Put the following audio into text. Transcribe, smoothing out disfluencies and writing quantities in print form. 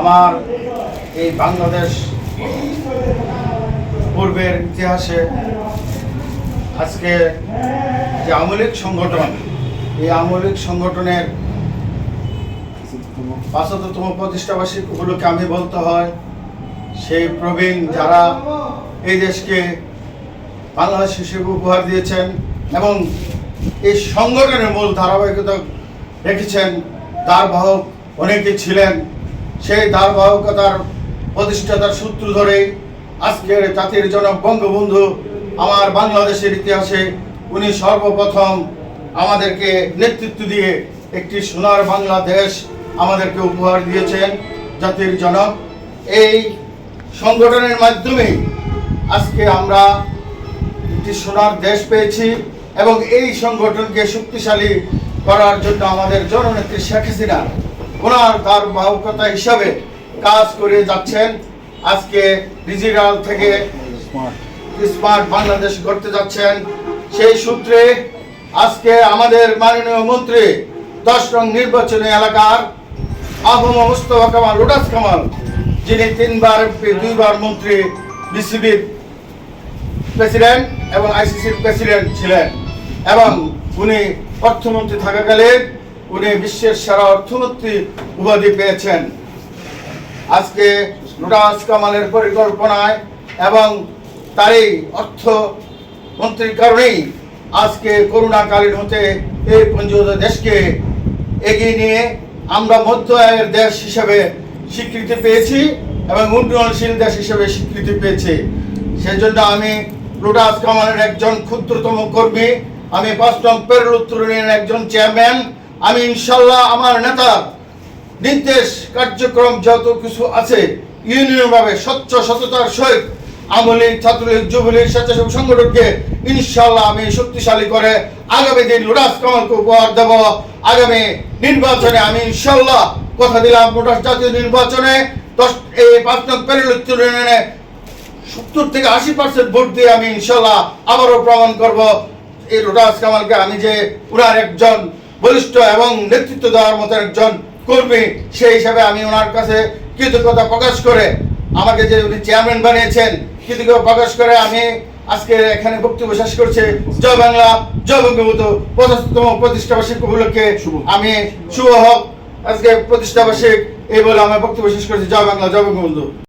আমার এই বাংলাদেশ পূর্বের ইতিহাসে আজকে যে আওয়ামী লীগ সংগঠন, এই আওয়ামী লীগ সংগঠনের ৭৫তম প্রতিষ্ঠাবার্ষিকী উপলক্ষে আমি বলতে হয়, সেই প্রবীণ যারা এই দেশকে বাংলাদেশ হিসেবে উপহার দিয়েছেন এবং এই সংগঠনের মূল ধারাবাহিকতা রেখেছেন, দ্বারবাহক অনেকে ছিলেন। সেই ধারাবাহিকতার প্রতিষ্ঠাতার সূত্র ধরেই আজকের জাতির জনক বঙ্গবন্ধু আমার বাংলাদেশের ইতিহাসে উনি সর্বপ্রথম আমাদেরকে নেতৃত্ব দিয়ে একটি সোনার বাংলাদেশ আমাদেরকে উপহার দিয়েছেন জাতির জনক। এই সংগঠনের মাধ্যমে আজকে আমরা একটি সোনার দেশ পেয়েছি এবং এই সংগঠনকে শক্তিশালী করার জন্য আমাদের জননেত্রী শেখ হাসিনা ওনার ধারাবাহিকতা হিসাবে কাজ করে যাচ্ছেন। আজকে ডিজিটাল থেকে স্মার্ট বাংলাদেশ গড়তে যাচ্ছেন। সেই সূত্রে আজকে আমাদের মাননীয় মন্ত্রী 10 নং নির্বাচনী এলাকার আহম মুস্তফা কামাল লোটাস কামাল, যিনি 2বার মন্ত্রী, বিসিবির প্রেসিডেন্ট এবং আইসিসির প্রেসিডেন্ট ছিলেন এবং উনি অর্থমন্ত্রী থাকাকালীন উনি বিশ্বের সেরা অর্থমন্ত্রী উপাধি পেয়েছেন। আজকে লোটাস কামালের পরিকল্পনায় এবং তারই অর্থমন্ত্রীর কারণেই আজকে করোনাকালীন হতে এই পঞ্চদশ দেশকে এগিয়ে নিয়ে আমরা মধ্য আয়ের দেশ হিসেবে স্বীকৃতি পেয়েছি এবং উন্নয়নশীল দেশ হিসেবে স্বীকৃতি পেয়েছি। সেজন্য আমি লোটাস কামালের একজন ক্ষুদ্রতম কর্মী, আমি 5 নং পেরুল উত্তর ইউনিয়নের একজন চেয়ারম্যান। আমি ইনশাল্লাহ আমার নেতার নির্দেশ কার্যক্রম যত কিছু আছে ইউনিয়নভাবে স্বচ্ছ সততার সহিত আওয়ামী লীগ, ছাত্রলীগ, যুবলীগ, স্বেচ্ছাসেবক সংগঠনকে ইনশাল্লাহ আমি শক্তিশালী করে আগামী দিন লোটাস কামালকে উপহার দেব। আগামী নির্বাচনে আমি ইনশাল্লাহ কথা দিলাম, লোটাস জাতীয় নির্বাচনে 5 নং পেরুল উত্তর ইউনিয়নে 70 থেকে 80% ভোট দিয়ে আমি ইনশাল্লাহ আবারও প্রমাণ করব এই লোটাস কামালকে আমি যে ওনার একজন বলিষ্ঠ এবং নেতৃত্ব দেওয়ার মতো একজন কর্মী, সেই হিসাবে আমি ওনার কাছে কৃতজ্ঞতা প্রকাশ করে আমাকে যে উনি চেয়ারম্যান বানিয়েছেন কৃতজ্ঞতা প্রকাশ করে আমি আজকে এখানে বক্তব্য শেষ করছি। জয় বাংলা, জয় বঙ্গবন্ধু। 75তম প্রতিষ্ঠাবার্ষিকী উপলক্ষে আমি শুভ হোক আজকে প্রতিষ্ঠাবার্ষিক এই বলে আমার বক্তব্য শেষ করছি। জয় বাংলা, জয় বঙ্গবন্ধু।